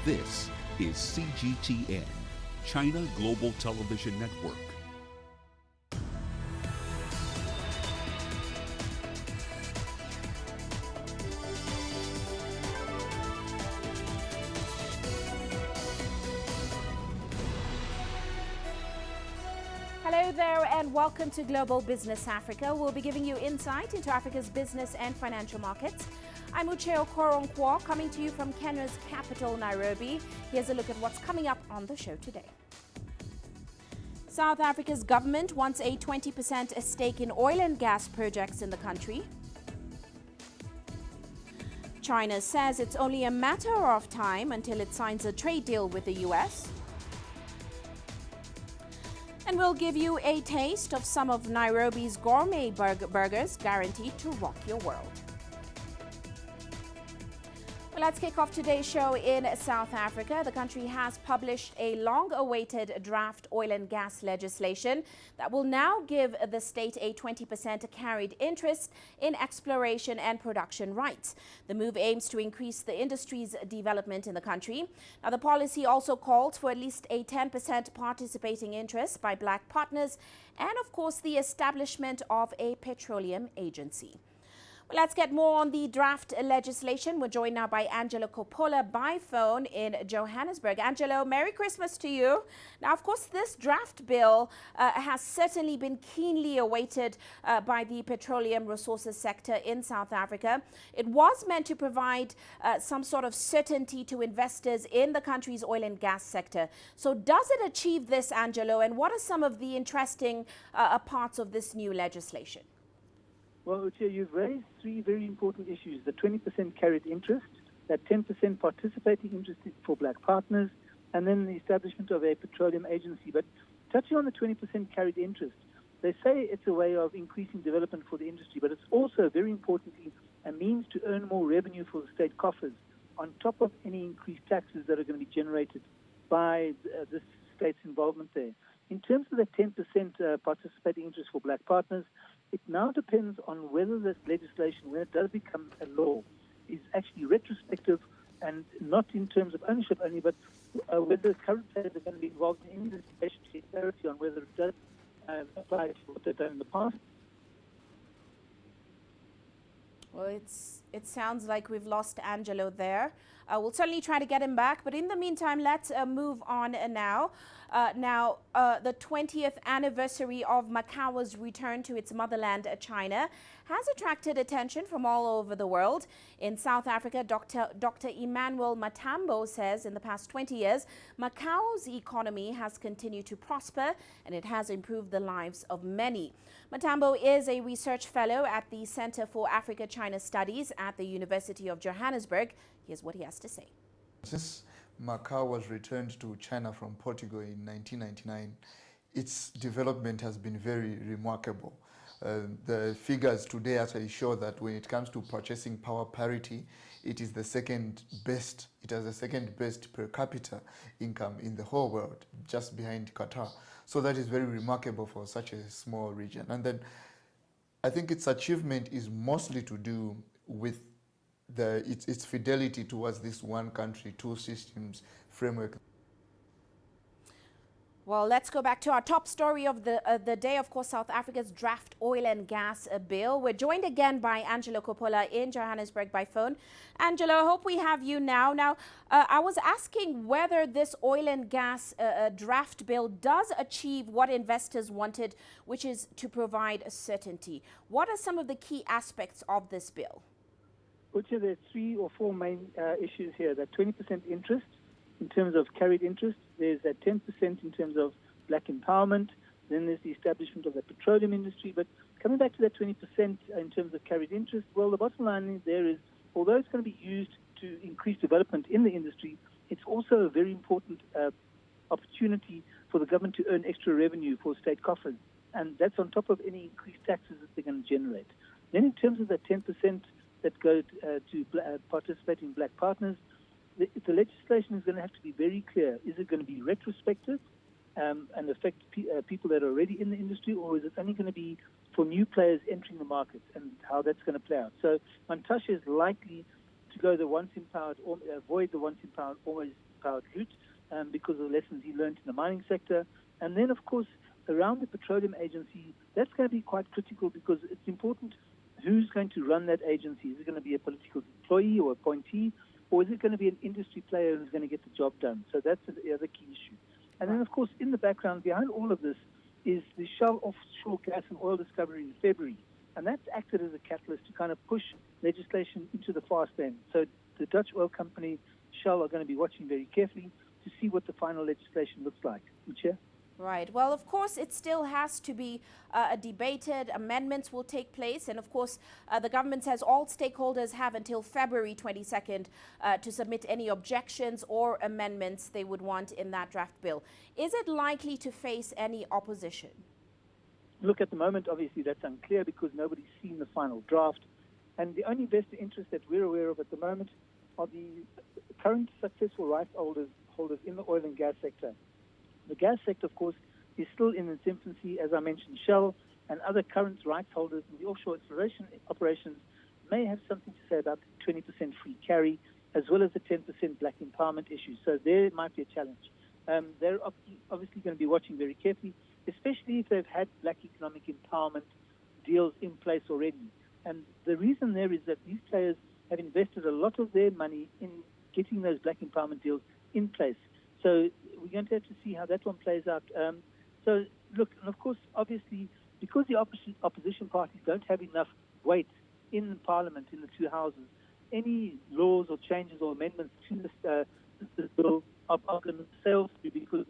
This is CGTN, China Global Television Network. Hello there and welcome to Global Business Africa. We'll be giving you insight into Africa's business and financial markets. I'm Uche Okoronkwo, coming to you from Kenya's capital, Nairobi. Here's a look at what's coming up on the show today. South Africa's government wants a 20% stake in oil and gas projects in the country. China says it's only a matter of time until it signs a trade deal with the US. And we'll give you a taste of some of Nairobi's gourmet burgers guaranteed to rock your world. Well, let's kick off today's show in South Africa. The country has published a long-awaited draft oil and gas legislation that will now give the state a 20% carried interest in exploration and production rights. The move aims to increase the industry's development in the country. Now, the policy also called for at least a 10% participating interest by black partners and, of course, the establishment of a petroleum agency. Well, let's get more on the draft legislation. We're joined now by Angelo Coppola by phone in Johannesburg. Angelo, Merry Christmas to you. Now, of course, this draft bill has certainly been keenly awaited by the petroleum resources sector in South Africa. It was meant to provide some sort of certainty to investors in the country's oil and gas sector. So does it achieve this, Angelo, and what are some of the interesting parts of this new legislation? Well, Uche, you've raised three very important issues: the 20% carried interest, that 10% participating interest for black partners, and then the establishment of a petroleum agency. But touching on the 20% carried interest, they say it's a way of increasing development for the industry, but it's also, very importantly, a means to earn more revenue for the state coffers on top of any increased taxes that are going to be generated by the state's involvement there. In terms of the 10% participating interest for black partners, it now depends on whether this legislation, when it does become a law, is actually retrospective and not in terms of ownership only, but whether current players are going to be involved in any legislation to get clarity on whether it does apply to what they've done in the past. Well, it sounds like we've lost Angelo there. We'll certainly try to get him back, but in the meantime, let's move on now. The 20th anniversary of Macau's return to its motherland, China, has attracted attention from all over the world. In South Africa, Dr. Emmanuel Matambo says in the past 20 years, Macau's economy has continued to prosper and it has improved the lives of many. Matambo is a research fellow at the Center for Africa-China Studies at the University of Johannesburg. Here's what he has to say. Since Macau was returned to China from Portugal in 1999, its development has been very remarkable. The figures today actually show that when it comes to purchasing power parity, it is the second best. It has the second best per capita income in the whole world, just behind Qatar. So that is very remarkable for such a small region. And then I think its achievement is mostly to do with its fidelity towards this one country, two systems framework. Well, let's go back to our top story of the day, of course, South Africa's draft oil and gas bill. We're joined again by Angelo Coppola in Johannesburg by phone. Angelo, I hope we have you now. Now, I was asking whether this oil and gas draft bill does achieve what investors wanted, which is to provide certainty. What are some of the key aspects of this bill? Uche, there are 3 or 4 main issues here. That 20% interest in terms of carried interest. There's that 10% in terms of black empowerment. Then there's the establishment of the petroleum industry. But coming back to that 20% in terms of carried interest, well, the bottom line there is, although it's going to be used to increase development in the industry, it's also a very important opportunity for the government to earn extra revenue for state coffers. And that's on top of any increased taxes that they're going to generate. Then in terms of the 10% that go to participating black partners, the legislation is going to have to be very clear. Is it going to be retrospective and affect people that are already in the industry, or is it only going to be for new players entering the market, and how that's going to play out? So Mantashe is likely to go the once empowered, or avoid the once empowered, always empowered route because of the lessons he learned in the mining sector. And then, of course, around the petroleum agency, that's going to be quite critical because it's important who's going to run that agency. Is it going to be a political employee or appointee? Or is it going to be an industry player who's going to get the job done? So that's the other key issue. And then, of course, in the background behind all of this is the Shell offshore gas and oil discovery in February. And that's acted as a catalyst to kind of push legislation into the fast lane. So the Dutch oil company Shell are going to be watching very carefully to see what the final legislation looks like. Uche? Right. Well, of course, it still has to be debated. Amendments will take place. And of course, the government says all stakeholders have until February 22nd to submit any objections or amendments they would want in that draft bill. Is it likely to face any opposition? Look, at the moment, obviously, that's unclear because nobody's seen the final draft. And the only vested interest that we're aware of at the moment are the current successful rights holders in the oil and gas sector. The gas sector, of course, is still in its infancy. As I mentioned, Shell and other current rights holders in the offshore exploration operations may have something to say about the 20% free carry, as well as the 10% black empowerment issue. So there might be a challenge. They're obviously going to be watching very carefully, especially if they've had black economic empowerment deals in place already. And the reason there is that these players have invested a lot of their money in getting those black empowerment deals in place. So we're going to have to see how that one plays out. So, look, and of course, obviously, because the opposition parties don't have enough weight in Parliament, in the two houses, any laws or changes or amendments to this bill are going to sail through because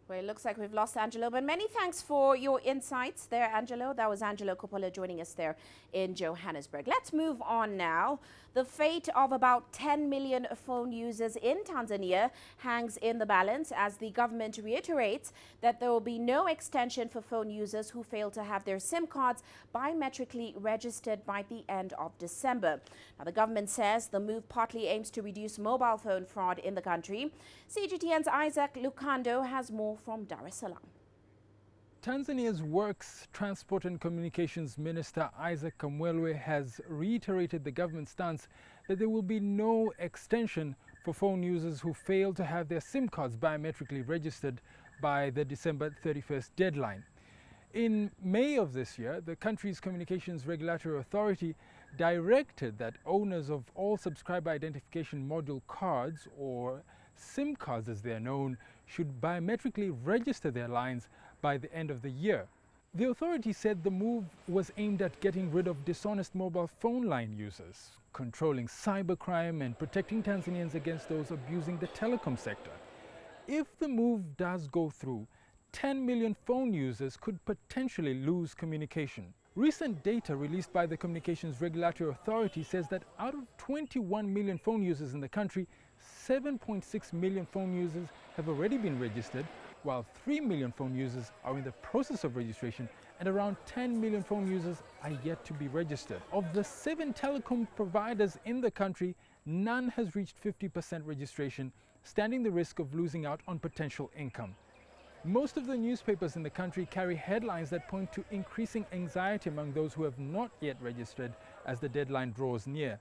Well, it looks like we've lost Angelo, but many thanks for your insights there, Angelo. That was Angelo Coppola joining us there in Johannesburg. Let's move on now. The fate of about 10 million phone users in Tanzania hangs in the balance as the government reiterates that there will be no extension for phone users who fail to have their SIM cards biometrically registered by the end of December. Now, the government says the move partly aims to reduce mobile phone fraud in the country. CGTN's Isaac Lukando has more from Dar es Salaam. Tanzania's Works, Transport and Communications Minister Isaac Kamwelwe has reiterated the government's stance that there will be no extension for phone users who fail to have their SIM cards biometrically registered by the December 31st deadline. In May of this year, the country's Communications Regulatory Authority directed that owners of all subscriber identification module cards, or SIM cards as they are known, should biometrically register their lines by the end of the year. The authority said the move was aimed at getting rid of dishonest mobile phone line users, controlling cybercrime and protecting Tanzanians against those abusing the telecom sector. If the move does go through, 10 million phone users could potentially lose communication. Recent data released by the Communications Regulatory Authority says that out of 21 million phone users in the country, 7.6 million phone users have already been registered, while 3 million phone users are in the process of registration and around 10 million phone users are yet to be registered. Of the 7 telecom providers in the country, none has reached 50% registration, standing the risk of losing out on potential income. Most of the newspapers in the country carry headlines that point to increasing anxiety among those who have not yet registered as the deadline draws near.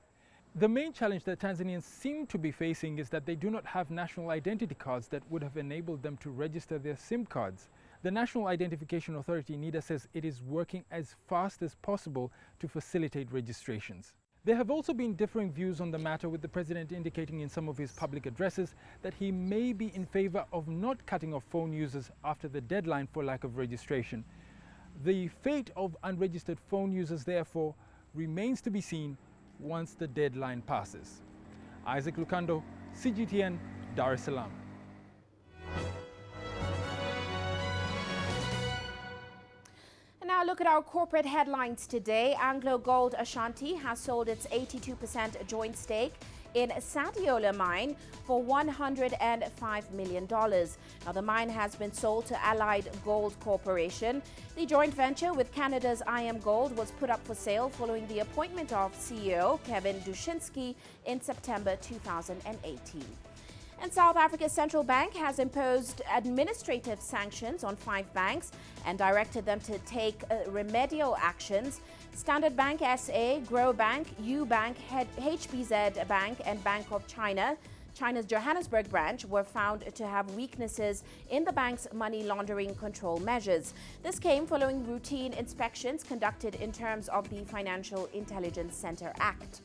The main challenge that Tanzanians seem to be facing is that they do not have national identity cards that would have enabled them to register their SIM cards. The National Identification Authority, NIDA, says it is working as fast as possible to facilitate registrations. There have also been differing views on the matter, with the president indicating in some of his public addresses that he may be in favor of not cutting off phone users after the deadline for lack of registration. The fate of unregistered phone users, therefore, remains to be seen once the deadline passes. Isaac Lukando, CGTN, Dar es Salaam. Now look at our corporate headlines today. Anglo Gold Ashanti has sold its 82% joint stake in Sadiola mine for $105 million. Now the mine has been sold to Allied Gold Corporation. The joint venture with Canada's IM Gold was put up for sale following the appointment of CEO Kevin Dushinsky in September 2018. And South Africa's central bank has imposed administrative sanctions on 5 banks and directed them to take remedial actions. Standard Bank SA, Grow Bank, Ubank, HBZ Bank and Bank of China, China's Johannesburg branch, were found to have weaknesses in the bank's money laundering control measures. This came following routine inspections conducted in terms of the Financial Intelligence Center Act.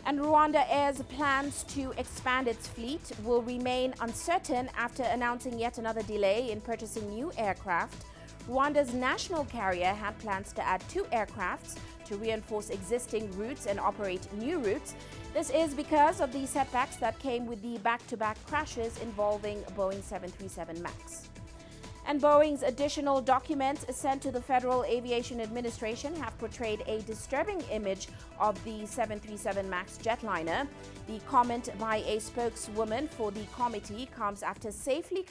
And Rwanda Air's plans to expand its fleet will remain uncertain after announcing yet another delay in purchasing new aircraft. Rwanda's national carrier had plans to add 2 aircrafts to reinforce existing routes and operate new routes. This is because of the setbacks that came with the back-to-back crashes involving Boeing 737 MAX. And Boeing's additional documents sent to the Federal Aviation Administration have portrayed a disturbing image of the 737 MAX jetliner. The comment by a spokeswoman for the committee comes after safety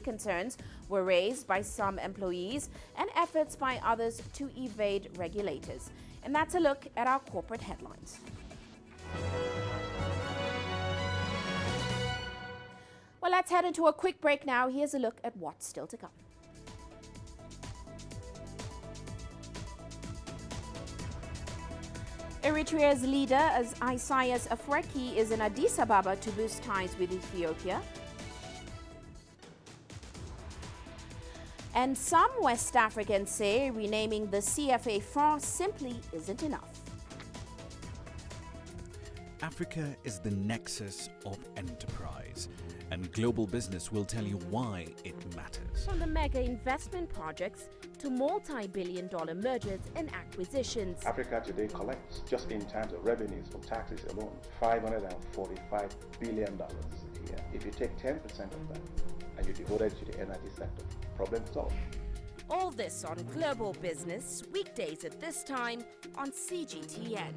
concerns were raised by some employees and efforts by others to evade regulators. And that's a look at our corporate headlines. Well, let's head into a quick break now. Here's a look at what's still to come. Eritrea's leader, Isaias Afwerki, is in Addis Ababa to boost ties with Ethiopia. And some West Africans say renaming the CFA franc simply isn't enough. Africa is the nexus of enterprise, and global business will tell you why it matters. From the mega investment projects to multi-billion-dollar mergers and acquisitions. Africa today collects, just in terms of revenues from taxes alone, $545 billion a year. If you take 10% of that and you devote it to the energy sector, problem solved. All this on Global Business, weekdays at this time on CGTN.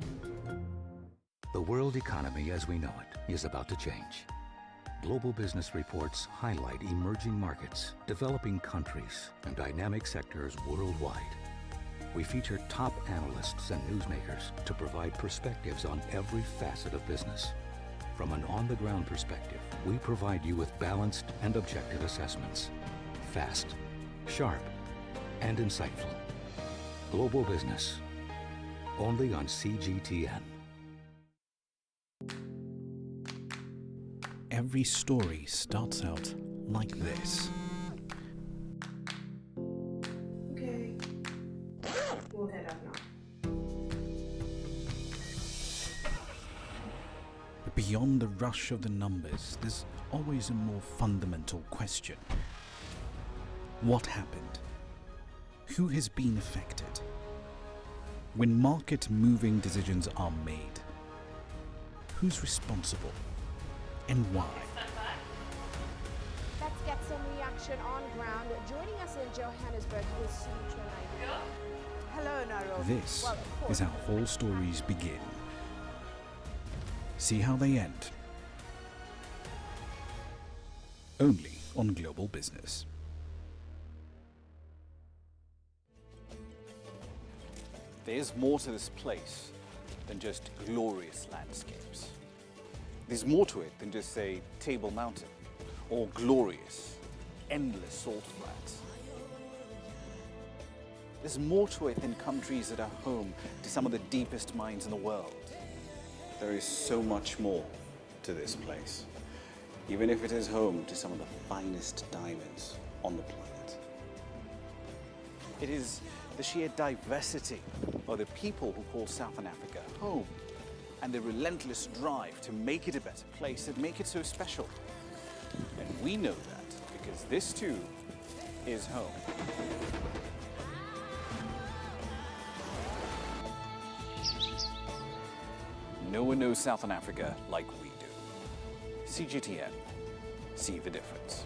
The world economy as we know it is about to change. Global business reports highlight emerging markets, developing countries, and dynamic sectors worldwide. We feature top analysts and newsmakers to provide perspectives on every facet of business. From an on-the-ground perspective, we provide you with balanced and objective assessments. Fast, sharp, and insightful. Global Business, only on CGTN. Every story starts out like this. Okay, we'll head up now. But beyond the rush of the numbers, there's always a more fundamental question. What happened? Who has been affected? When market-moving decisions are made, who's responsible? And why? Let's get some reaction action on ground. Joining us in Johannesburg is Sutra. Hello, Nairobi. This is how all stories begin. See how they end. Only on Global Business. There's more to this place than just glorious landscapes. There's more to it than just, say, Table Mountain or glorious, endless salt flats. There's more to it than countries that are home to some of the deepest mines in the world. There is so much more to this place, even if it is home to some of the finest diamonds on the planet. It is the sheer diversity of the people who call Southern Africa home, and the relentless drive to make it a better place that make it so special. And we know that because this too is home. No one knows Southern Africa like we do. CGTN, see the difference.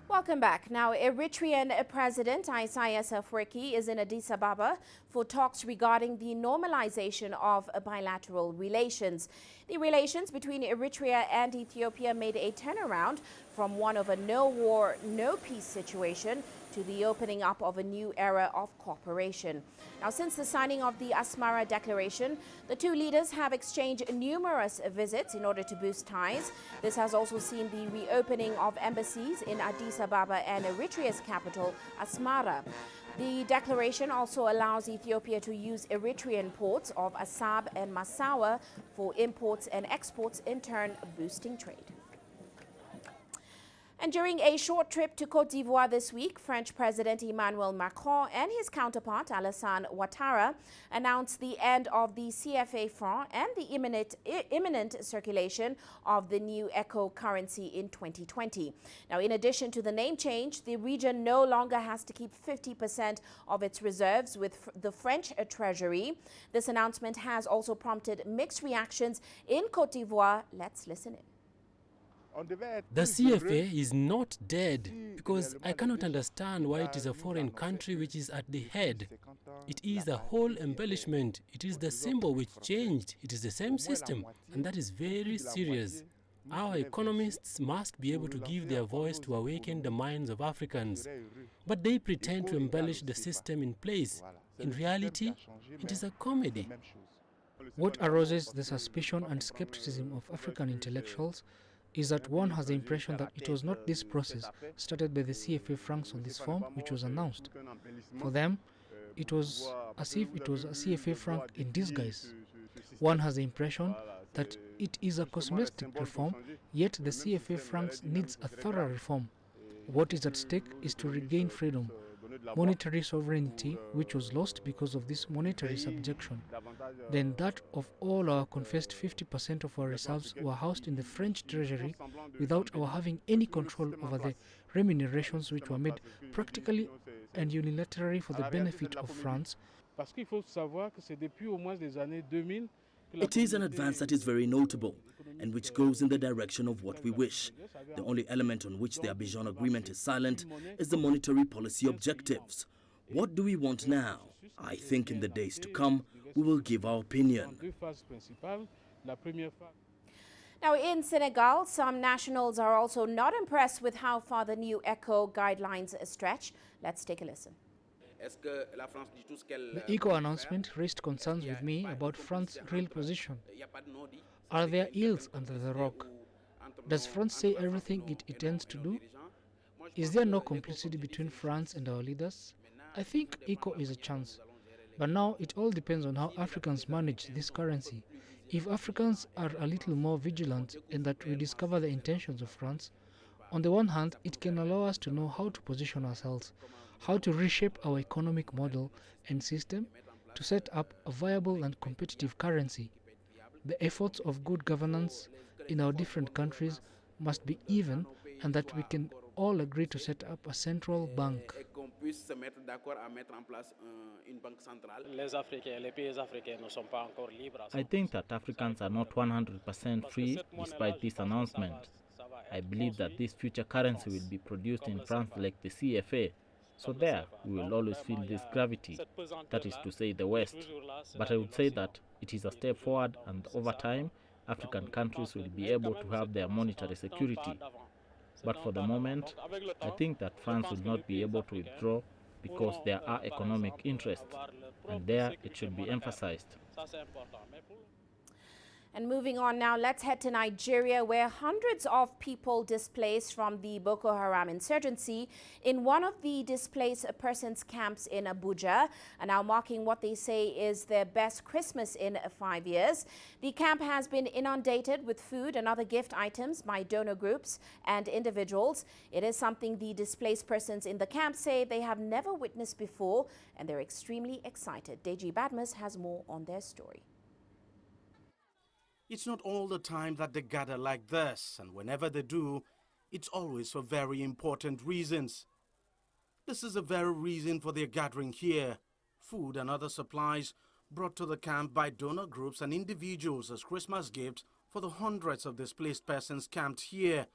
Welcome back. Now, Eritrean President Isaias Afwerki is in Addis Ababa for talks regarding the normalization of bilateral relations. The relations between Eritrea and Ethiopia made a turnaround from one of a no-war, no-peace situation to the opening up of a new era of cooperation. Now, since the signing of the Asmara Declaration, the two leaders have exchanged numerous visits in order to boost ties. This has also seen the reopening of embassies in Addis Ababa and Eritrea's capital, Asmara. The declaration also allows Ethiopia to use Eritrean ports of Assab and Massawa for imports and exports, in turn boosting trade. And during a short trip to Côte d'Ivoire this week, French President Emmanuel Macron and his counterpart Alassane Ouattara announced the end of the CFA franc and the imminent circulation of the new eco currency in 2020. Now, in addition to the name change, the region no longer has to keep 50% of its reserves with the French treasury. This announcement has also prompted mixed reactions in Côte d'Ivoire. Let's listen in. The CFA is not dead because I cannot understand why it is a foreign country which is at the head. It is a whole embellishment. It is the symbol which changed. It is the same system, and that is very serious. Our economists must be able to give their voice to awaken the minds of Africans. But they pretend to embellish the system in place. In reality, it is a comedy. What arouses the suspicion and skepticism of African intellectuals is that one has the impression that it was not this process started by the CFA francs on this form which was announced. For them, it was as if it was a CFA franc in disguise. One has the impression that it is a cosmetic reform, yet the CFA francs needs a thorough reform. What is at stake is to regain freedom, monetary sovereignty, which was lost because of this monetary subjection. Then that of all our confessed 50% of our reserves were housed in the French treasury without our having any control over the remunerations which were made practically and unilaterally for the benefit of France. It is an advance that is very notable and which goes in the direction of what we wish. The only element on which the Abidjan Agreement is silent is the monetary policy objectives. What do we want now? I think in the days to come, we will give our opinion. Now, in Senegal, some nationals are also not impressed with how far the new ECO guidelines stretch. Let's take a listen. The ECO announcement raised concerns with me about France's real position. Are there eels under the rock? Does France say everything it intends to do? Is there no complicity between France and our leaders? I think ECO is a chance. But now it all depends on how Africans manage this currency. If Africans are a little more vigilant and that we discover the intentions of France, on the one hand, it can allow us to know how to position ourselves, how to reshape our economic model and system to set up a viable and competitive currency. The efforts of good governance in our different countries must be even, and that we can all agree to set up a central bank. puissent se mettre d'accord à mettre en place une banque centrale. Les pays africains ne sont pas encore libres. I think that Africans are not 100% free despite this announcement. I believe that this future currency will be produced in France like the CFA. So there, we will always feel this gravity, that is to say the West. But I would say that it is a step forward, and over time, African countries will be able to have their monetary security. But for the moment, I think that France will not be able to withdraw because there are economic interests, and there it should be emphasized. And moving on now, let's head to Nigeria, where hundreds of people displaced from the Boko Haram insurgency in one of the displaced persons camps in Abuja are now marking what they say is their best Christmas in 5 years. The camp has been inundated with food and other gift items by donor groups and individuals. It is something the displaced persons in the camp say they have never witnessed before, and they're extremely excited. Deji Badmus has more on their story. It's not all the time that they gather like this, and whenever they do, it's always for very important reasons. This is the very reason for their gathering here. Food and other supplies brought to the camp by donor groups and individuals as Christmas gifts for the hundreds of displaced persons camped here.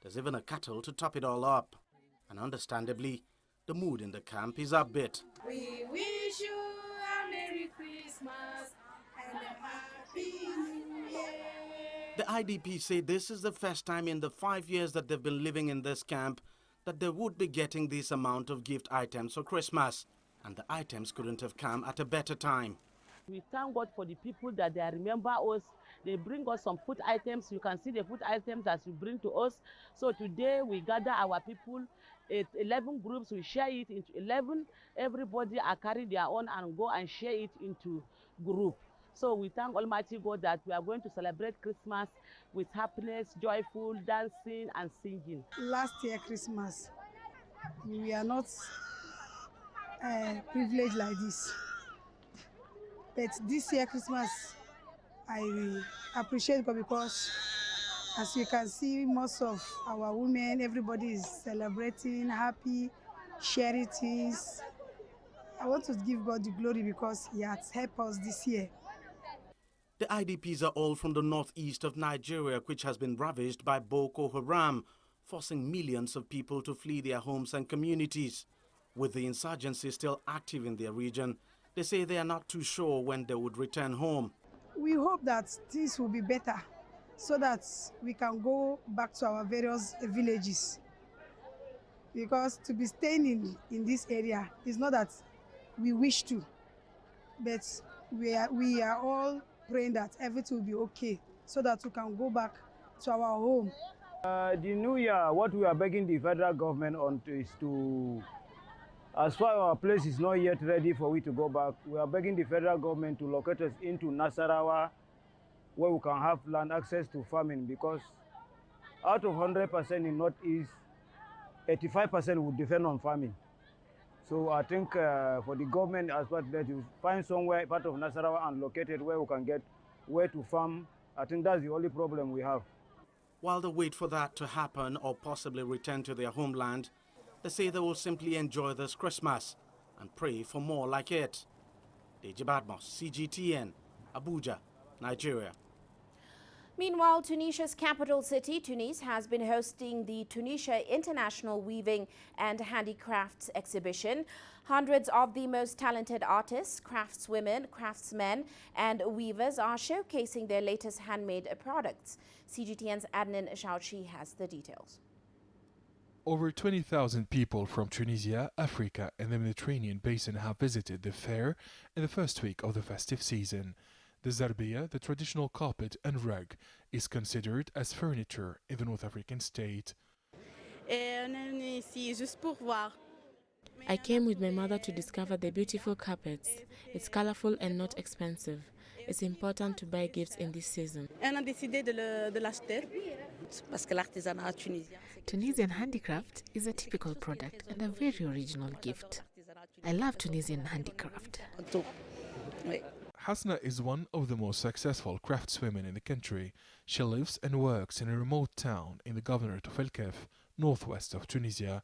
There's even a kettle to top it all up. And understandably, the mood in the camp is upbeat. We wish you a Merry Christmas and a Happy New Year. The IDP say this is the first time in the 5 years that they've been living in this camp that they would be getting this amount of gift items for Christmas. And the items couldn't have come at a better time. We thank God for the people that they remember us. They bring us some food items. You can see the food items that you bring to us. So today we gather our people, 11 groups, we share it into 11. Everybody are carry their own and go and share it into group. So we thank Almighty God that we are going to celebrate Christmas with happiness, joyful, dancing and singing. Last year Christmas, we are not privileged like this. But this year Christmas, I appreciate God because as you can see, most of our women, everybody is celebrating, happy, charities. I want to give God the glory because He has helped us this year. The IDPs are all from the northeast of Nigeria, which has been ravaged by Boko Haram, forcing millions of people to flee their homes and communities. With the insurgency still active in their region, they say they are not too sure when they would return home. We hope that things will be better so that we can go back to our various villages. Because to be staying in this area is not that we wish to, but we are all praying that everything will be okay so that we can go back to our home. The new year, what we are begging the federal government on is to, as far our place is not yet ready for we to go back, we are begging the federal government to locate us into Nasarawa where we can have land access to farming, because out of 100% in Northeast, 85% would depend on farming. So I think for the government as well, that you find somewhere part of Nasarawa and locate it where we can get where to farm. I think that's the only problem we have. While they wait for that to happen or possibly return to their homeland, they say they will simply enjoy this Christmas and pray for more like it. Deji Badmus, CGTN, Abuja, Nigeria. Meanwhile, Tunisia's capital city, Tunis, has been hosting the Tunisia International Weaving and Handicrafts exhibition. Hundreds of the most talented artists, craftswomen, craftsmen and weavers are showcasing their latest handmade products. CGTN's Adnan Shauchi has the details. Over 20,000 people from Tunisia, Africa and the Mediterranean basin have visited the fair in the first week of the festive season. The zarbia, the traditional carpet and rug, is considered as furniture in the North African state. I came with my mother to discover the beautiful carpets. It's colorful and not expensive. It's important to buy gifts in this season. Tunisian handicraft is a typical product and a very original gift. I love Tunisian handicraft. Hasna is one of the most successful craftswomen in the country. She lives and works in a remote town in the governorate of El Kef, northwest of Tunisia,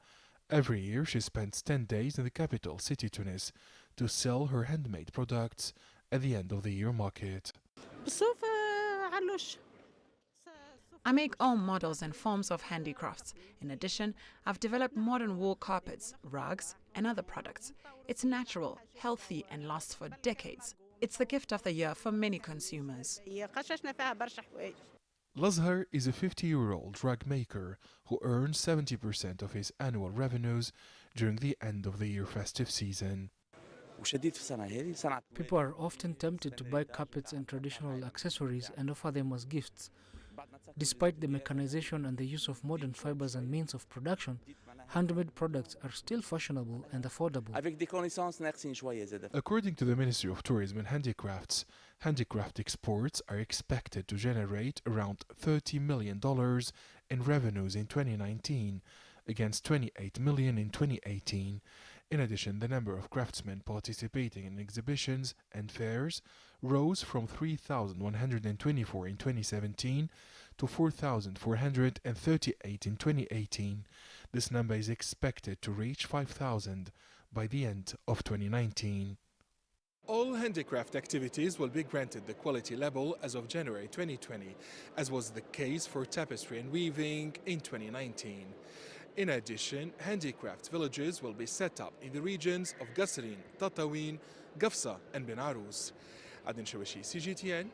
Every year she spends 10 days in the capital city Tunis to sell her handmade products at the end of the year market. I make all models and forms of handicrafts. In addition, I've developed modern wool carpets, rugs, and other products. It's natural, healthy, and lasts for decades. It's the gift of the year for many consumers. Lazhar is a 50-year-old rug maker who earns 70% of his annual revenues during the end of the year festive season. People are often tempted to buy carpets and traditional accessories and offer them as gifts. Despite the mechanization and the use of modern fibers and means of production, handmade products are still fashionable and affordable. According to the Ministry of Tourism and Handicrafts, handicraft exports are expected to generate around $30 million in revenues in 2019, against $28 million in 2018. In addition, the number of craftsmen participating in exhibitions and fairs rose from 3,124 in 2017 to 4,438 in 2018. This number is expected to reach 5,000 by the end of 2019. All handicraft activities will be granted the quality label as of January 2020, as was the case for tapestry and weaving in 2019. In addition, handicraft villages will be set up in the regions of Qasrin, Tatawin, Gafsa and Ben Arous. Adin Shawashi, CGTN,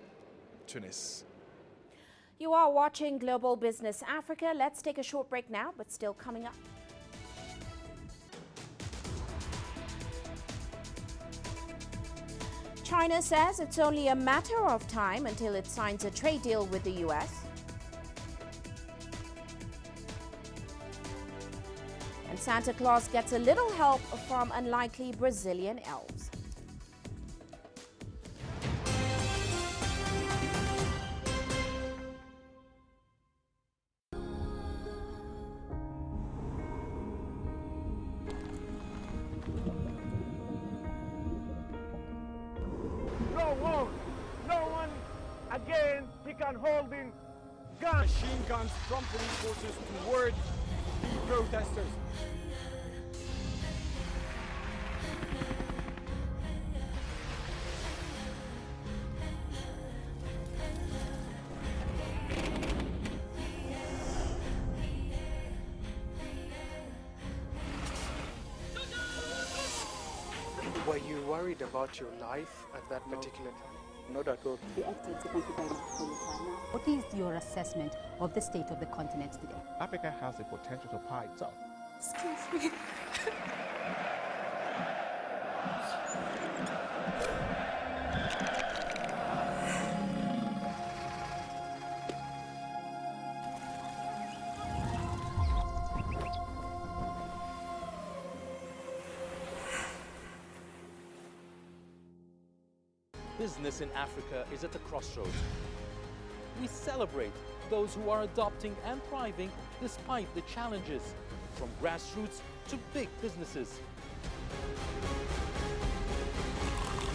Tunis. You are watching Global Business Africa. Let's take a short break now, but still coming up. China says it's only a matter of time until it signs a trade deal with the US. And Santa Claus gets a little help from unlikely Brazilian elves. No one again, he can hold in guns. Machine guns from police forces toward the protesters. Were you worried about your life at that particular time? Not at all. What is your assessment of the state of the continent today? Africa has the potential to power itself. Excuse me. Business in Africa is at a crossroads. We celebrate those who are adopting and thriving despite the challenges, from grassroots to big businesses.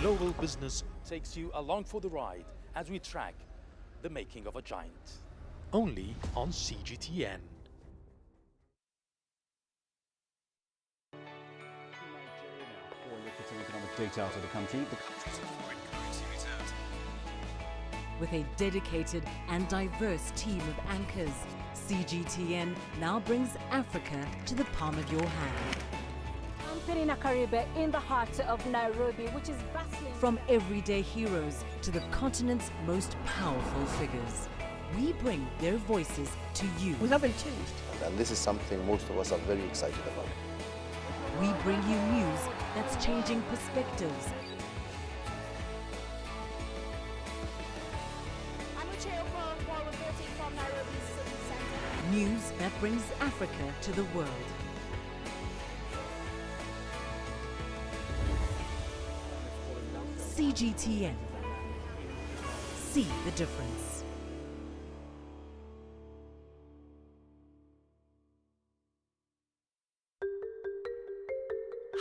Global Business takes you along for the ride as we track the making of a giant. Only on CGTN. Economic data out of the country. The country's foreign currency reserves. With a dedicated and diverse team of anchors, CGTN now brings Africa to the palm of your hand. I'm Perina Karibe in the heart of Nairobi, which is bustling. From everyday heroes to the continent's most powerful figures, we bring their voices to you. We haven't changed. And this is something most of us are very excited about. We bring you news that's changing perspectives. I'm Uche Okoronkwo reporting from Nairobi City Center. News that brings Africa to the world. CGTN. See the difference.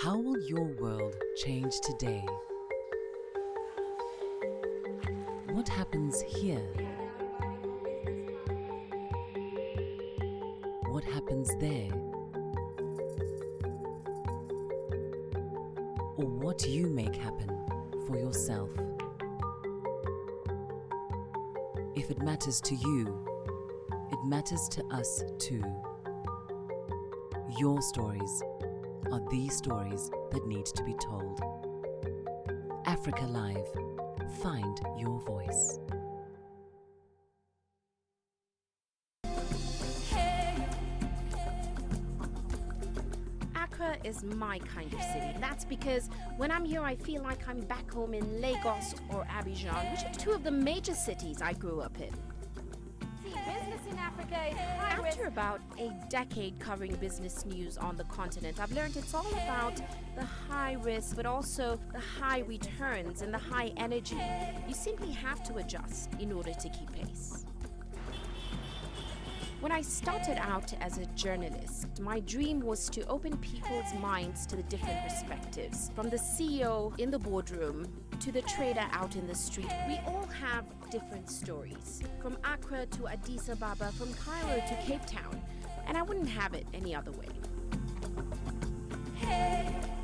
How will your world change today? What happens here? What happens there? what you make happen for yourself. If it matters to you, it matters to us too. Your stories are the stories that need to be told. Africa Live. Find your voice. Accra is my kind of city. That's because when I'm here, I feel like I'm back home in Lagos or Abidjan, which are two of the major cities I grew up in. Business in Africa is high risk. After about a decade covering business news on the continent, I've learned it's all about the high risk, but also the high returns and the high energy. You simply have to adjust in order to keep pace. When I started out as a journalist, my dream was to open people's minds to the different perspectives. From the CEO in the boardroom to the trader out in the street, we all have different stories. From Accra to Addis Ababa, from Cairo to Cape Town, and I wouldn't have it any other way.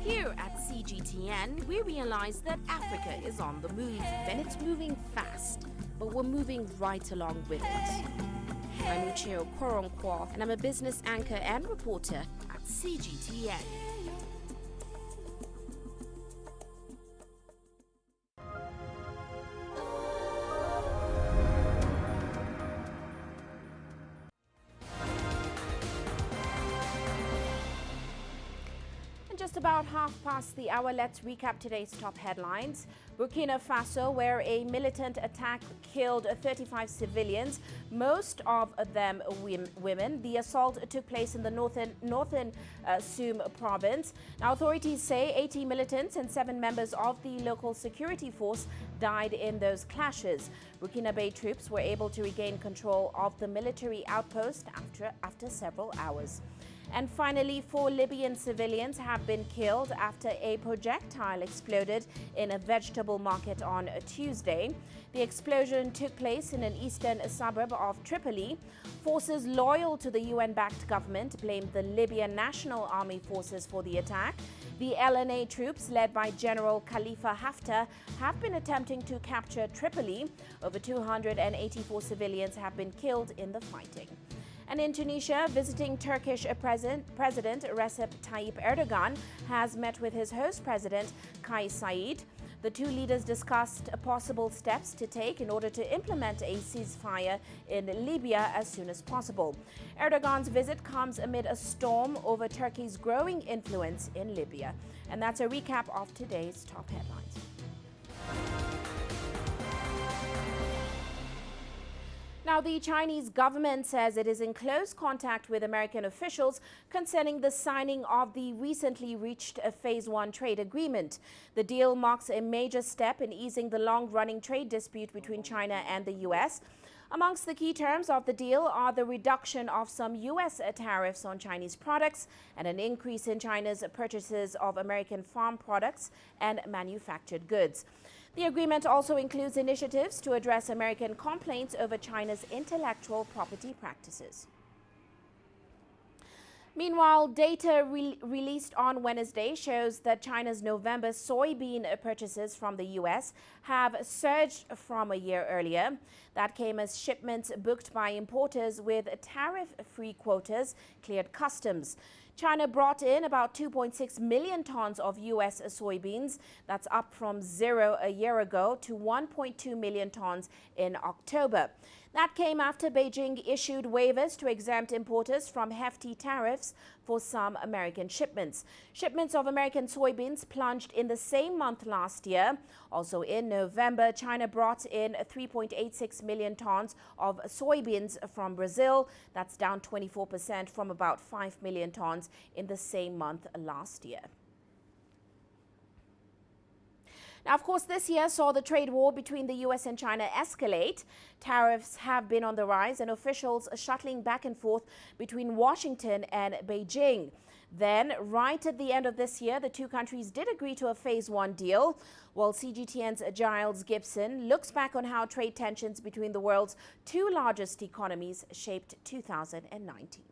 Here at CGTN, we realize that Africa is on the move, and it's moving fast, but we're moving right along with it. I'm Uche Okoronkwo, and I'm a business anchor and reporter at CGTN. Just about 5:30, let's recap today's top headlines. Burkina Faso, where a militant attack killed 35 civilians, most of them women. The assault took place in the northern SIM province. Now, authorities say 80 militants and 7 members of the local security force died in those clashes. Burkinabe troops were able to regain control of the military outpost after several hours. And finally, 4 Libyan civilians have been killed after a projectile exploded in a vegetable market on Tuesday. The explosion took place in an eastern suburb of Tripoli. Forces loyal to the UN-backed government blamed the Libyan National Army forces for the attack. The LNA troops, led by General Khalifa Haftar, have been attempting to capture Tripoli. Over 284 civilians have been killed in the fighting. And in Tunisia, visiting Turkish President Recep Tayyip Erdogan has met with his host president, Kais Saied. The two leaders discussed possible steps to take in order to implement a ceasefire in Libya as soon as possible. Erdogan's visit comes amid a storm over Turkey's growing influence in Libya. And that's a recap of today's top headlines. Now, the Chinese government says it is in close contact with American officials concerning the signing of the recently reached Phase 1 trade agreement. The deal marks a major step in easing the long-running trade dispute between China and the U.S. Amongst the key terms of the deal are the reduction of some U.S. tariffs on Chinese products and an increase in China's purchases of American farm products and manufactured goods. The agreement also includes initiatives to address American complaints over China's intellectual property practices. Meanwhile, data released on Wednesday shows that China's November soybean purchases from the U.S. have surged from a year earlier. That came as shipments booked by importers with tariff-free quotas cleared customs. China brought in about 2.6 million tons of U.S. soybeans. That's up from 0 a year ago to 1.2 million tons in October. That came after Beijing issued waivers to exempt importers from hefty tariffs for some American shipments. Shipments of American soybeans plunged in the same month last year. Also in November, China brought in 3.86 million tons of soybeans from Brazil. That's down 24% from about 5 million tons in the same month last year. Now, of course, this year saw the trade war between the U.S. and China escalate. Tariffs have been on the rise and officials shuttling back and forth between Washington and Beijing. Then, right at the end of this year, the two countries did agree to a Phase 1 deal. While CGTN's Giles Gibson looks back on how trade tensions between the world's two largest economies shaped 2019.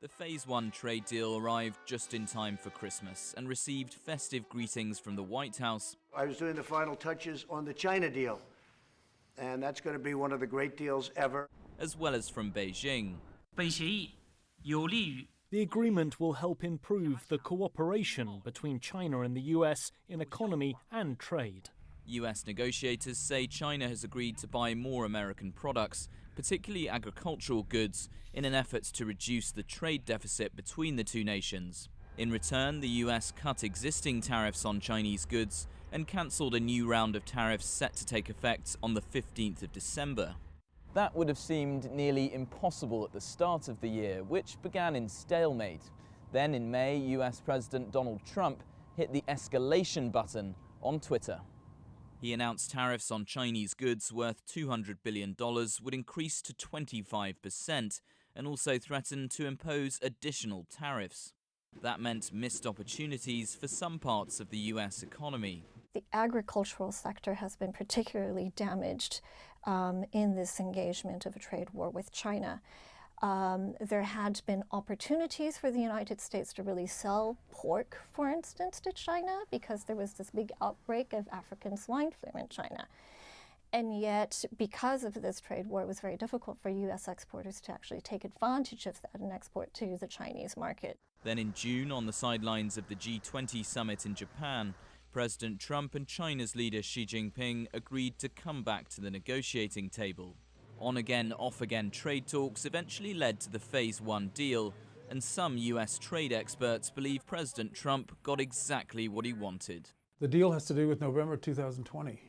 The Phase 1 trade deal arrived just in time for Christmas and received festive greetings from the White House. I was doing the final touches on the China deal, and that's going to be one of the great deals ever. As well as from Beijing. The agreement will help improve the cooperation between China and the US in economy and trade. US negotiators say China has agreed to buy more American products, particularly agricultural goods, in an effort to reduce the trade deficit between the two nations. In return, the US cut existing tariffs on Chinese goods and cancelled a new round of tariffs set to take effect on the 15th of December. That would have seemed nearly impossible at the start of the year, which began in stalemate. Then in May, US President Donald Trump hit the escalation button on Twitter. He announced tariffs on Chinese goods worth $200 billion would increase to 25% and also threatened to impose additional tariffs. That meant missed opportunities for some parts of the US economy. The agricultural sector has been particularly damaged in this engagement of a trade war with China. There had been opportunities for the United States to really sell pork, for instance, to China because there was this big outbreak of African swine flu in China. And yet, because of this trade war, it was very difficult for U.S. exporters to actually take advantage of that and export to the Chinese market. Then in June, on the sidelines of the G20 summit in Japan, President Trump and China's leader Xi Jinping agreed to come back to the negotiating table. On-again, off-again trade talks eventually led to the Phase 1 deal, and some US trade experts believe President Trump got exactly what he wanted. The deal has to do with November 2020,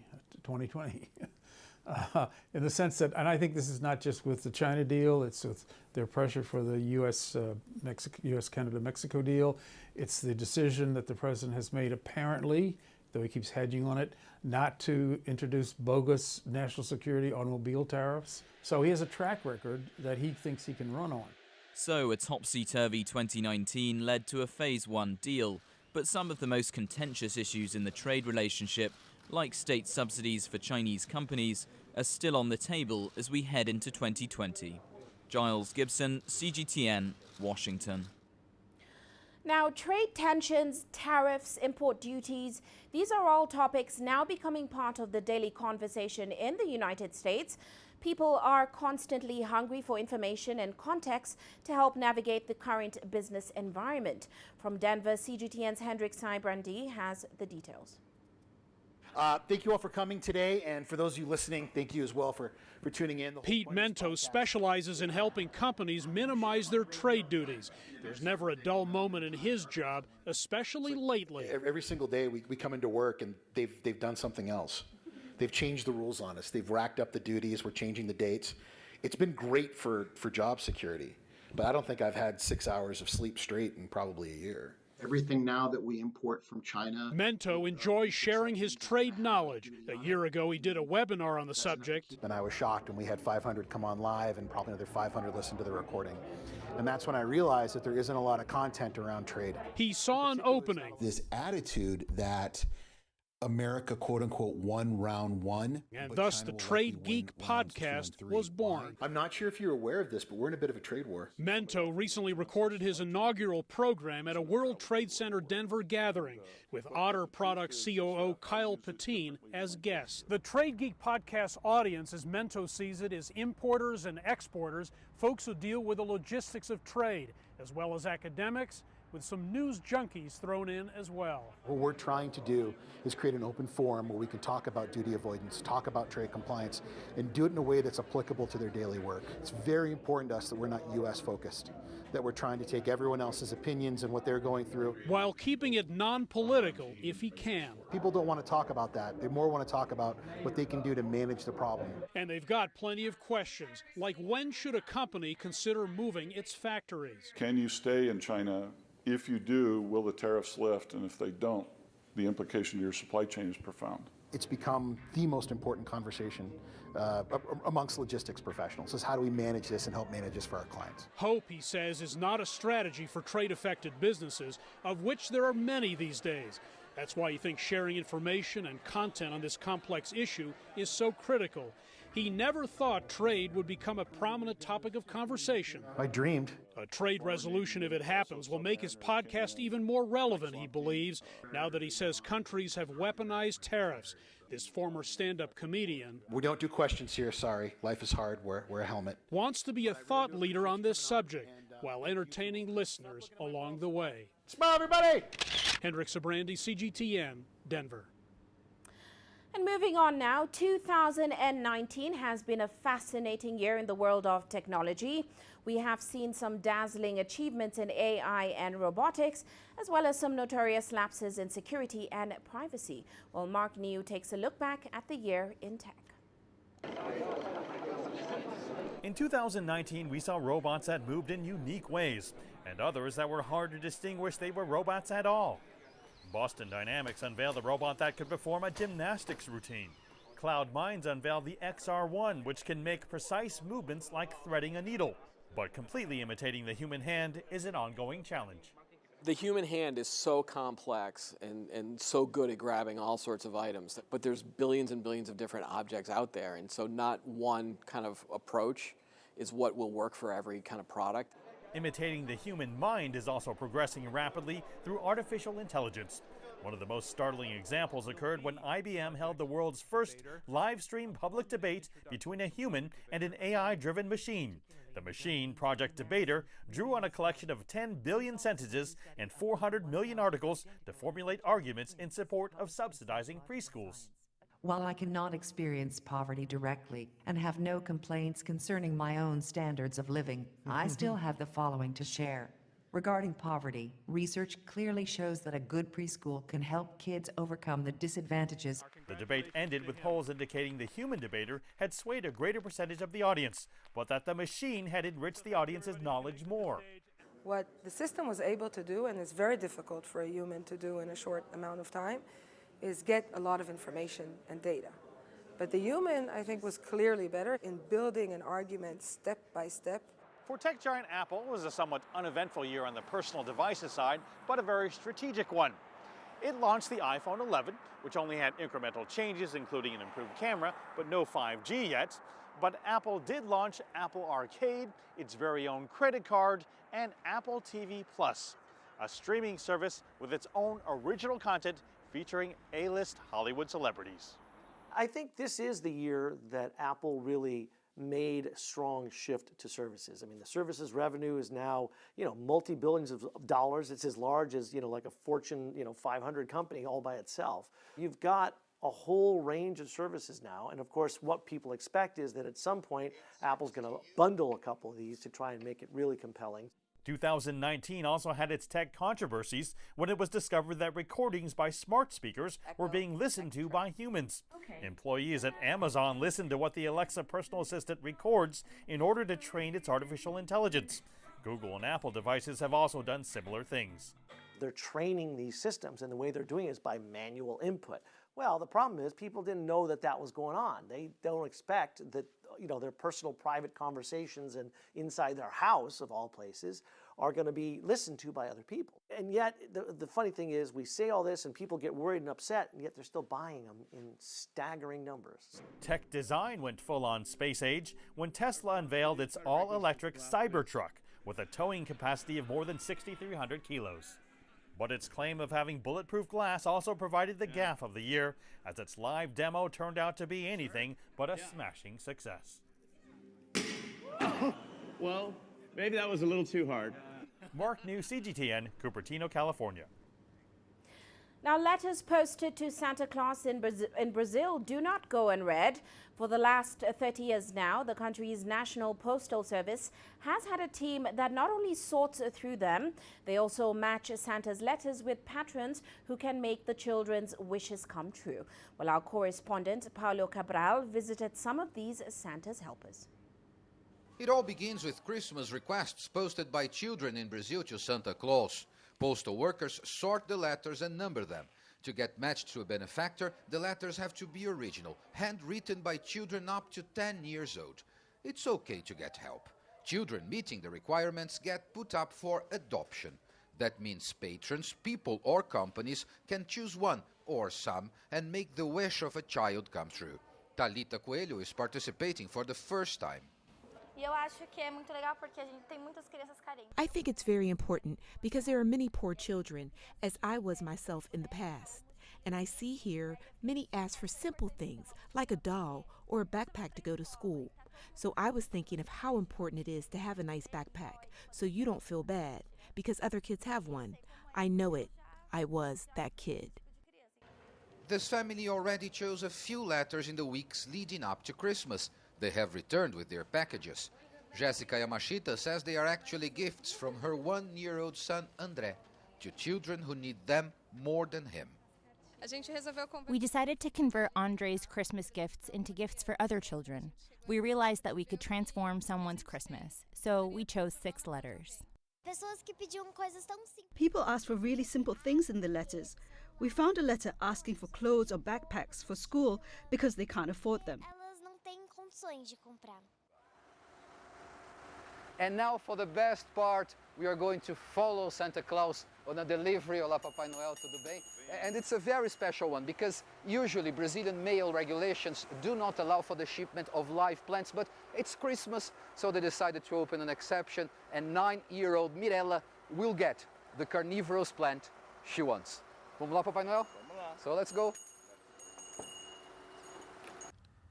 in the sense that, and I think this is not just with the China deal, it's with their pressure for the US-Canada-Mexico deal. It's the decision that the president has made, apparently, though he keeps hedging on it, not to introduce bogus national security automobile tariffs. So he has a track record that he thinks he can run on. So a topsy-turvy 2019 led to a Phase 1 deal, but some of the most contentious issues in the trade relationship, like state subsidies for Chinese companies, are still on the table as we head into 2020. Giles Gibson, CGTN, Washington. Now, trade tensions, tariffs, import duties, these are all topics now becoming part of the daily conversation in the United States. People are constantly hungry for information and context to help navigate the current business environment. From Denver, CGTN's Hendrik Saibrandi has the details. Thank you all for coming today, and for those of you listening, thank you as well for tuning in. Pete Mento specializes in helping companies minimize their trade duties. There's never a dull moment in his job, especially lately. Every single day we come into work and they've done something else. They've changed the rules on us. They've racked up the duties. We're changing the dates. It's been great for job security, but I don't think I've had 6 hours of sleep straight in probably a year. Everything now that we import from China. Mento enjoys sharing his trade knowledge. A year ago, he did a webinar on the subject. And I was shocked when we had 500 come on live and probably another 500 listen to the recording. And that's when I realized that there isn't a lot of content around trade. He saw an opening. This attitude that America, quote unquote, won round one. And thus the Trade Geek podcast was born. I'm not sure if you're aware of this, but we're in a bit of a trade war. Mento recently recorded his inaugural program at a World Trade Center Denver gathering with Otter Products COO Kyle Patine as guest. The Trade Geek podcast audience, as Mento sees it, is importers and exporters, folks who deal with the logistics of trade, as well as academics, with some news junkies thrown in as well. What we're trying to do is create an open forum where we can talk about duty avoidance, talk about trade compliance, and do it in a way that's applicable to their daily work. It's very important to us that we're not U.S. focused, that we're trying to take everyone else's opinions and what they're going through, while keeping it non-political if he can. People don't want to talk about that. They more want to talk about what they can do to manage the problem. And they've got plenty of questions, like when should a company consider moving its factories? Can you stay in China? If you do, will the tariffs lift? And if they don't, the implication to your supply chain is profound. It's become the most important conversation amongst logistics professionals, is how do we manage this and help manage this for our clients. Hope, he says, is not a strategy for trade-affected businesses, of which there are many these days. That's why he thinks sharing information and content on this complex issue is so critical. He never thought trade would become a prominent topic of conversation. I dreamed. A trade resolution, if it happens, will make his podcast even more relevant, he believes, now that he says countries have weaponized tariffs. This former stand-up comedian We don't do questions here, sorry. Life is hard, wear a helmet. wants to be a thought leader on this subject while entertaining listeners along the way. Smile, everybody! Hendrik Sabrandi, CGTN, Denver. And moving on now, 2019 has been a fascinating year in the world of technology. We have seen some dazzling achievements in AI and robotics, as well as some notorious lapses in security and privacy. Well, Mark New takes a look back at the year in tech. In 2019, we saw robots that moved in unique ways, and others that were hard to distinguish they were robots at all. Boston Dynamics unveiled a robot that could perform a gymnastics routine. Cloud Minds unveiled the XR1, which can make precise movements like threading a needle. But completely imitating the human hand is an ongoing challenge. The human hand is so complex and so good at grabbing all sorts of items, but there's billions and billions of different objects out there, and so not one kind of approach is what will work for every kind of product. Imitating the human mind is also progressing rapidly through artificial intelligence. One of the most startling examples occurred when IBM held the world's first live-stream public debate between a human and an AI-driven machine. The machine, Project Debater, drew on a collection of 10 billion sentences and 400 million articles to formulate arguments in support of subsidizing preschools. While I cannot experience poverty directly and have no complaints concerning my own standards of living, I still have the following to share. Regarding poverty, research clearly shows that a good preschool can help kids overcome the disadvantages. The debate ended with polls indicating the human debater had swayed a greater percentage of the audience, but that the machine had enriched the audience's knowledge more. What the system was able to do, and it's very difficult for a human to do in a short amount of time, is get a lot of information and data. But the human, I think, was clearly better in building an argument step by step. For tech giant Apple, it was a somewhat uneventful year on the personal devices side, but a very strategic one. It launched the iPhone 11, which only had incremental changes, including an improved camera, but no 5G yet. But Apple did launch Apple Arcade, its very own credit card, and Apple TV Plus, a streaming service with its own original content featuring A-list Hollywood celebrities. I think this is the year that Apple really made a strong shift to services. I mean, the services revenue is now, multi-billions of dollars. It's as large as, like a Fortune, 500 company all by itself. You've got a whole range of services now. And of course, what people expect is that at some point, Apple's going to bundle a couple of these to try and make it really compelling. 2019 also had its tech controversies when it was discovered that recordings by smart speakers were being listened to by humans. Employees at Amazon listened to what the Alexa personal assistant records in order to train its artificial intelligence. Google and Apple devices have also done similar things. They're training these systems, and the way they're doing it is by manual input. Well, the problem is people didn't know that that was going on. They don't expect that their personal private conversations and inside their house, of all places, are going to be listened to by other people. And yet, the funny thing is, we say all this and people get worried and upset, and yet they're still buying them in staggering numbers. Tech design went full-on space age when Tesla unveiled its all-electric Cybertruck with a towing capacity of more than 6,300 kilos. But its claim of having bulletproof glass also provided the gaffe of the year, as its live demo turned out to be anything but a smashing success. Well, maybe that was a little too hard. Mark New, CGTN, Cupertino, California. Now, letters posted to Santa Claus in Brazil do not go unread. For the last 30 years now, the country's National Postal Service has had a team that not only sorts through them, they also match Santa's letters with patrons who can make the children's wishes come true. Well, our correspondent, Paulo Cabral, visited some of these Santa's helpers. It all begins with Christmas requests posted by children in Brazil to Santa Claus. Postal workers sort the letters and number them. To get matched to a benefactor, the letters have to be original, handwritten by children up to 10 years old. It's okay to get help. Children meeting the requirements get put up for adoption. That means patrons, people or companies can choose one or some and make the wish of a child come true. Thalita Coelho is participating for the first time. I think it's very important because there are many poor children, as I was myself in the past. And I see here many ask for simple things like a doll or a backpack to go to school. So I was thinking of how important it is to have a nice backpack so you don't feel bad because other kids have one. I know it. I was that kid. This family already chose a few letters in the weeks leading up to Christmas. They have returned with their packages. Jessica Yamashita says they are actually gifts from her 1-year-old son, André, to children who need them more than him. We decided to convert Andre's Christmas gifts into gifts for other children. We realized that we could transform someone's Christmas, so we chose 6 letters. People ask for really simple things in the letters. We found a letter asking for clothes or backpacks for school because they can't afford them. And now for the best part, we are going to follow Santa Claus on a delivery of La Papai Noel to Dubai. And it's a very special one because usually Brazilian mail regulations do not allow for the shipment of live plants, but it's Christmas, so they decided to open an exception, and 9-year-old Mirella will get the carnivorous plant she wants. Vamos lá, Papai Noel? So let's go.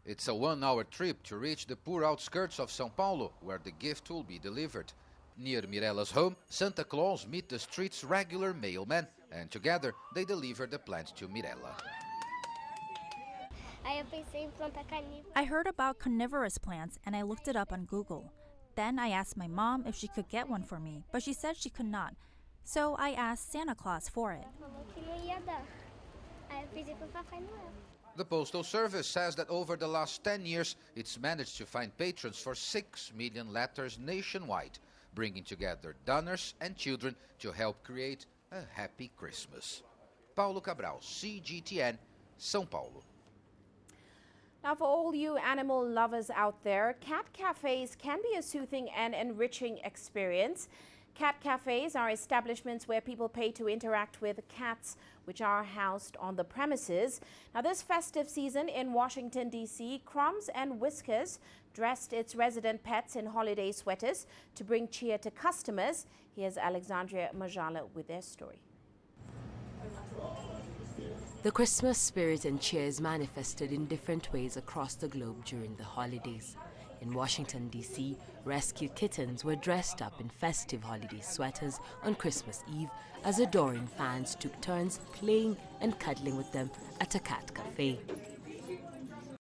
It's a 1-hour trip to reach the poor outskirts of São Paulo, where the gift will be delivered. Near Mirella's home, Santa Claus meets the street's regular mailman, and together they deliver the plant to Mirella. I heard about carnivorous plants and I looked it up on Google. Then I asked my mom if she could get one for me, but she said she could not. So I asked Santa Claus for it. The Postal Service says that over the last 10 years, it's managed to find patrons for 6 million letters nationwide, bringing together donors and children to help create a happy Christmas. Paulo Cabral, CGTN, São Paulo. Now, for all you animal lovers out there, cat cafes can be a soothing and enriching experience. Cat cafes are establishments where people pay to interact with cats which are housed on the premises. Now, this festive season in Washington, D.C., Crumbs and Whiskers dressed its resident pets in holiday sweaters to bring cheer to customers. Here's Alexandria Majala with their story. The Christmas spirit and cheer is manifested in different ways across the globe during the holidays. In Washington, D.C., rescued kittens were dressed up in festive holiday sweaters on Christmas Eve as adoring fans took turns playing and cuddling with them at a cat cafe.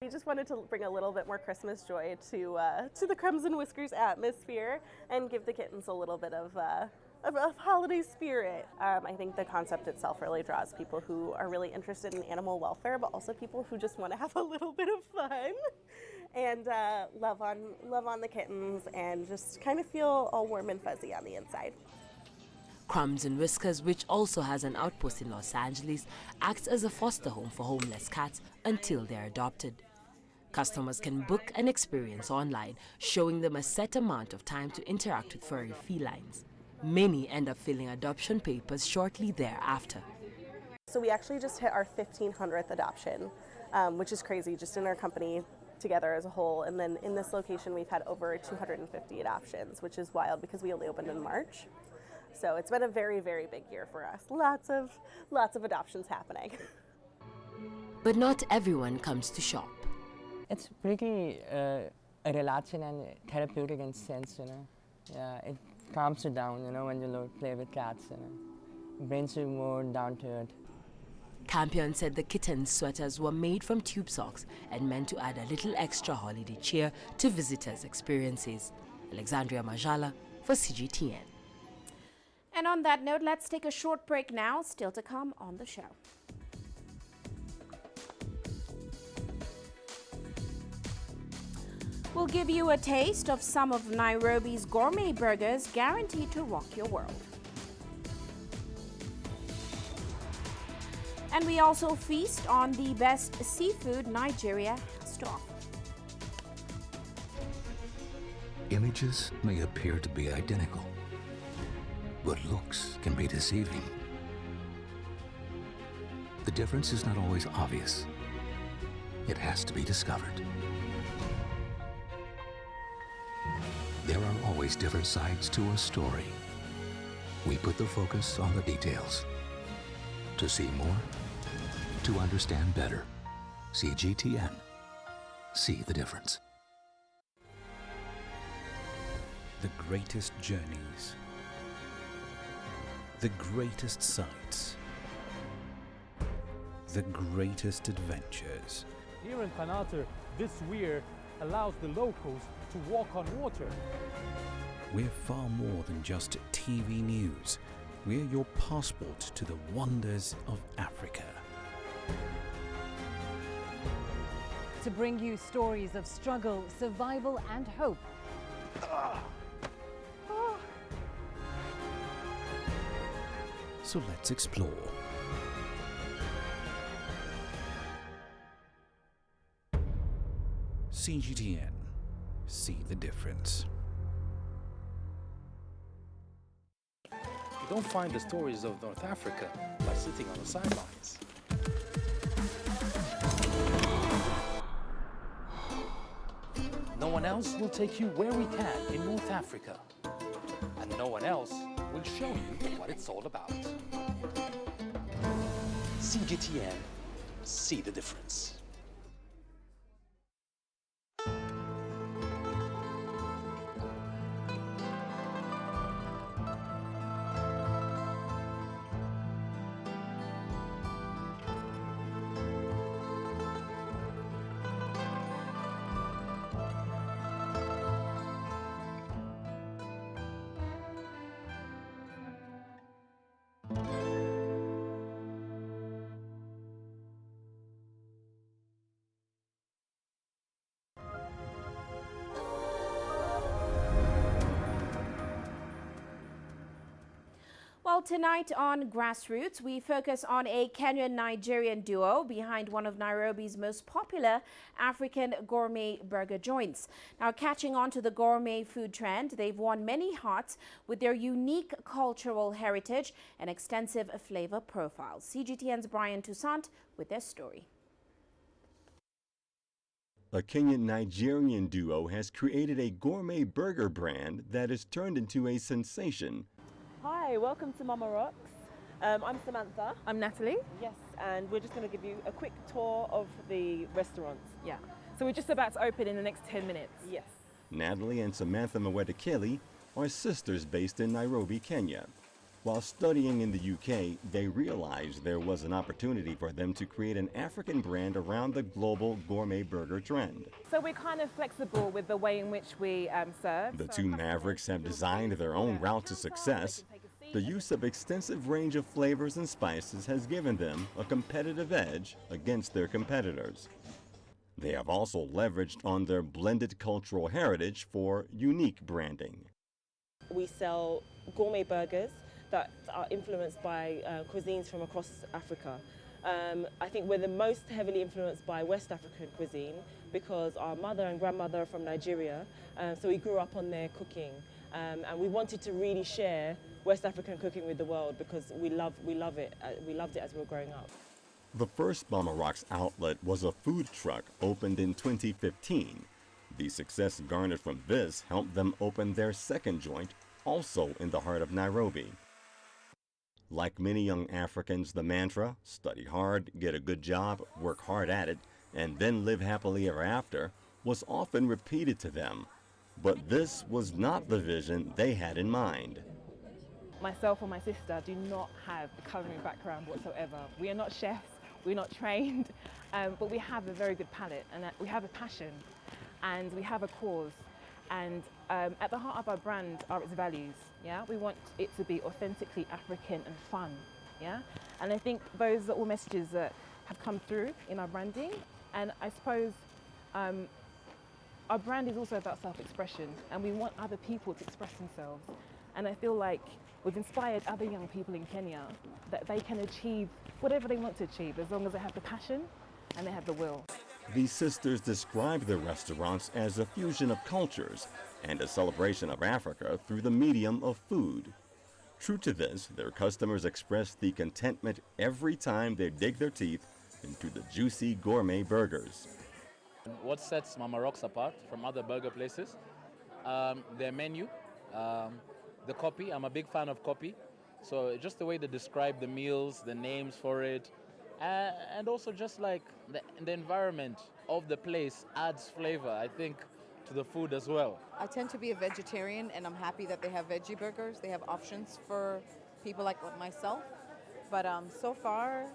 We just wanted to bring a little bit more Christmas joy to the Crumbs and Whiskers atmosphere and give the kittens a little bit of holiday spirit. I think the concept itself really draws people who are really interested in animal welfare, but also people who just want to have a little bit of fun and love on the kittens and just kind of feel all warm and fuzzy on the inside. Crumbs and Whiskers, which also has an outpost in Los Angeles, acts as a foster home for homeless cats until they're adopted. Customers can book an experience online, showing them a set amount of time to interact with furry felines. Many end up filling adoption papers shortly thereafter. So we actually just hit our 1,500th adoption, which is crazy, just in our company together as a whole. And then in this location, we've had over 250 adoptions, which is wild because we only opened in March. So it's been a very, very big year for us. Lots of adoptions happening. But not everyone comes to shop. It's pretty relaxing and therapeutic in sense, you know. Yeah, it calms you down, you know, when you play with cats, you know. It brings you more down to earth. Campion said the kittens' sweaters were made from tube socks and meant to add a little extra holiday cheer to visitors' experiences. Alexandria Majala for CGTN. And on that note, let's take a short break now. Still to come on the show. We'll give you a taste of some of Nairobi's gourmet burgers guaranteed to rock your world. And we also feast on the best seafood Nigeria has to offer. Images may appear to be identical, but looks can be deceiving. The difference is not always obvious. it has to be discovered. There are always different sides to a story. We put the focus on the details. To see more, to understand better. CGTN. See the difference. The greatest journeys, the greatest sights, the greatest adventures. Here in Qanater, this weir allows the locals to walk on water. We're far more than just TV news. We're your passport to the wonders of Africa. To bring you stories of struggle, survival and hope. So let's explore. CGTN. See the difference. You don't find the stories of North Africa by sitting on the sidelines. No one else will take you where we can in North Africa. And no one else will show you what it's all about. CGTN, see the difference. Well, tonight on Grassroots, we focus on a Kenyan-Nigerian duo behind one of Nairobi's most popular African gourmet burger joints. Now, catching on to the gourmet food trend, they've won many hearts with their unique cultural heritage and extensive flavor profiles. CGTN's Brian Toussaint with their story. A Kenyan-Nigerian duo has created a gourmet burger brand that has turned into a sensation. Hi, welcome to Mama Rocks. I'm Samantha. I'm Natalie. Yes, and we're just going to give you a quick tour of the restaurant. Yeah. So we're just about to open in the next 10 minutes. Yes. Natalie and Samantha Mwetekeli are sisters based in Nairobi, Kenya. While studying in the UK, they realized there was an opportunity for them to create an African brand around the global gourmet burger trend. So we're kind of flexible with the way in which we serve. The two Mavericks have designed their own route to success. The use of extensive range of flavors and spices has given them a competitive edge against their competitors. They have also leveraged on their blended cultural heritage for unique branding. We sell gourmet burgers that are influenced by cuisines from across Africa. I think we're the most heavily influenced by West African cuisine because our mother and grandmother are from Nigeria, so we grew up on their cooking. And we wanted to really share West African cooking with the world because we love it. We loved it as we were growing up. The first Mama Rocks outlet was a food truck opened in 2015. The success garnered from this helped them open their second joint, also in the heart of Nairobi. Like many young Africans, the mantra, study hard, get a good job, work hard at it, and then live happily ever after, was often repeated to them. But this was not the vision they had in mind. Myself and my sister do not have a culinary background whatsoever. We are not chefs, we're not trained, but we have a very good palate and we have a passion and we have a cause. And at the heart of our brand are its values. Yeah, we want it to be authentically African and fun. Yeah, and I think those are all messages that have come through in our branding. And I suppose our brand is also about self-expression, and we want other people to express themselves. And I feel like we've inspired other young people in Kenya that they can achieve whatever they want to achieve as long as they have the passion and they have the will. These sisters describe their restaurants as a fusion of cultures and a celebration of Africa through the medium of food. True to this, their customers express the contentment every time they dig their teeth into the juicy gourmet burgers. What sets Mama Rock's apart from other burger places? Their menu, the copy. I'm a big fan of copy. So just the way they describe the meals, the names for it, and also just like the environment of the place adds flavor, I think, to the food as well. I tend to be a vegetarian, and I'm happy that they have veggie burgers. They have options for people like myself. But so far,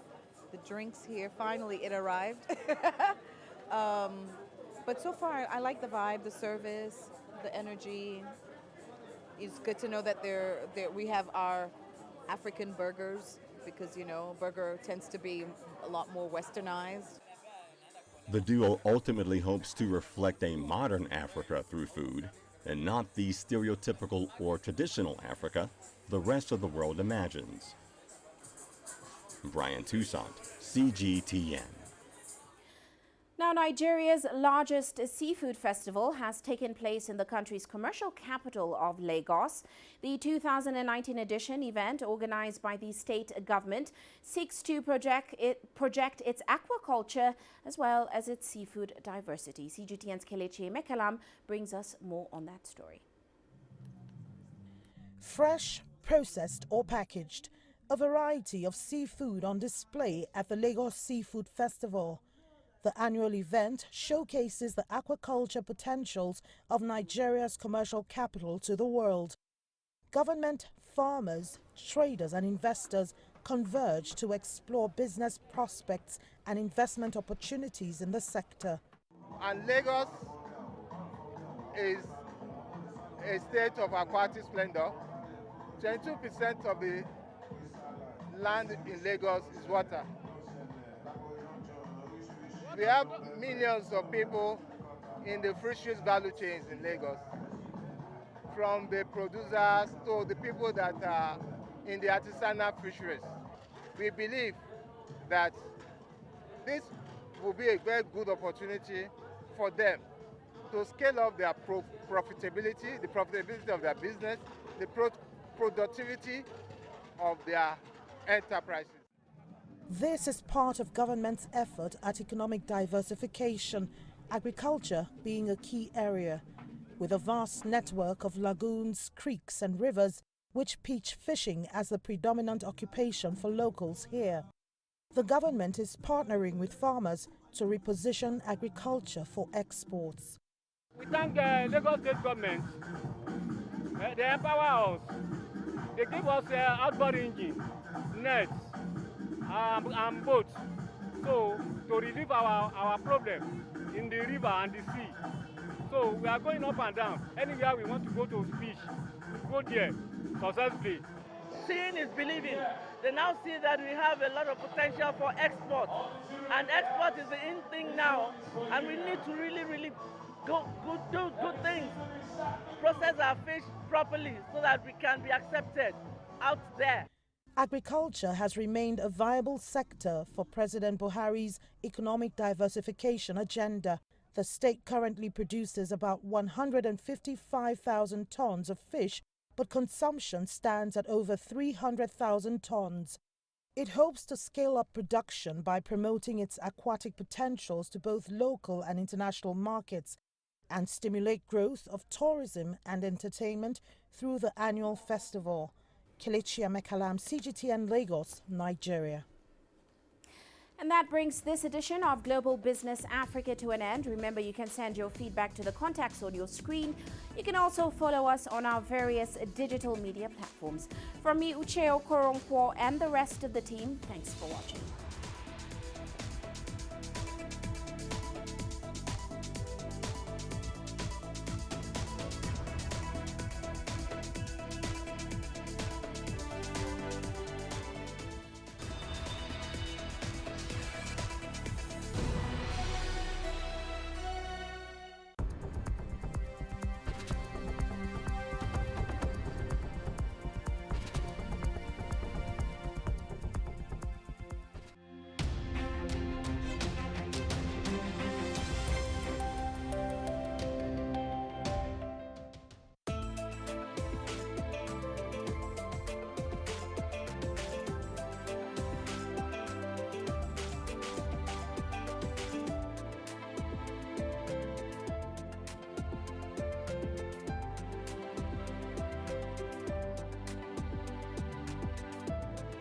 the drinks here, finally it arrived. But so far, I like the vibe, the service, the energy. It's good to know that we have our African burgers, because, you know, burger tends to be a lot more westernized. The duo ultimately hopes to reflect a modern Africa through food, and not the stereotypical or traditional Africa the rest of the world imagines. Brian Toussaint, CGTN. Now, Nigeria's largest seafood festival has taken place in the country's commercial capital of Lagos. The 2019 edition event, organized by the state government, seeks to project its aquaculture as well as its seafood diversity. CGTN's Kelechi Mekalam brings us more on that story. Fresh, processed or packaged, a variety of seafood on display at the Lagos Seafood Festival. The annual event showcases the aquaculture potentials of Nigeria's commercial capital to the world. Government, farmers, traders and investors converge to explore business prospects and investment opportunities in the sector. And Lagos is a state of aquatic splendor. 22% of the land in Lagos is water. We have millions of people in the fisheries value chains in Lagos, from the producers to the people that are in the artisanal fisheries. We believe that this will be a very good opportunity for them to scale up their profitability, the profitability of their business, the productivity of their enterprises. This is part of government's effort at economic diversification, agriculture being a key area, with a vast network of lagoons, creeks and rivers which teach fishing as the predominant occupation for locals here. The government is partnering with farmers to reposition agriculture for exports. We thank the Lagos State government. They empower us. They give us outboard engine, nets, and boats, so to relieve our problem in the river and the sea. So we are going up and down. Anywhere we want to go to fish, we go there successfully. Seeing is believing. They now see that we have a lot of potential for export, and export is the in thing now, and we need to really do good things, process our fish properly so that we can be accepted out there. Agriculture has remained a viable sector for President Buhari's economic diversification agenda. The state currently produces about 155,000 tons of fish, but consumption stands at over 300,000 tons. It hopes to scale up production by promoting its aquatic potentials to both local and international markets and stimulate growth of tourism and entertainment through the annual festival. Kelechi Mekalam, CGTN Lagos, Nigeria. And that brings this edition of Global Business Africa to an end. Remember, you can send your feedback to the contacts on your screen. You can also follow us on our various digital media platforms. From me, Uche Okoronkwo, and the rest of the team, thanks for watching.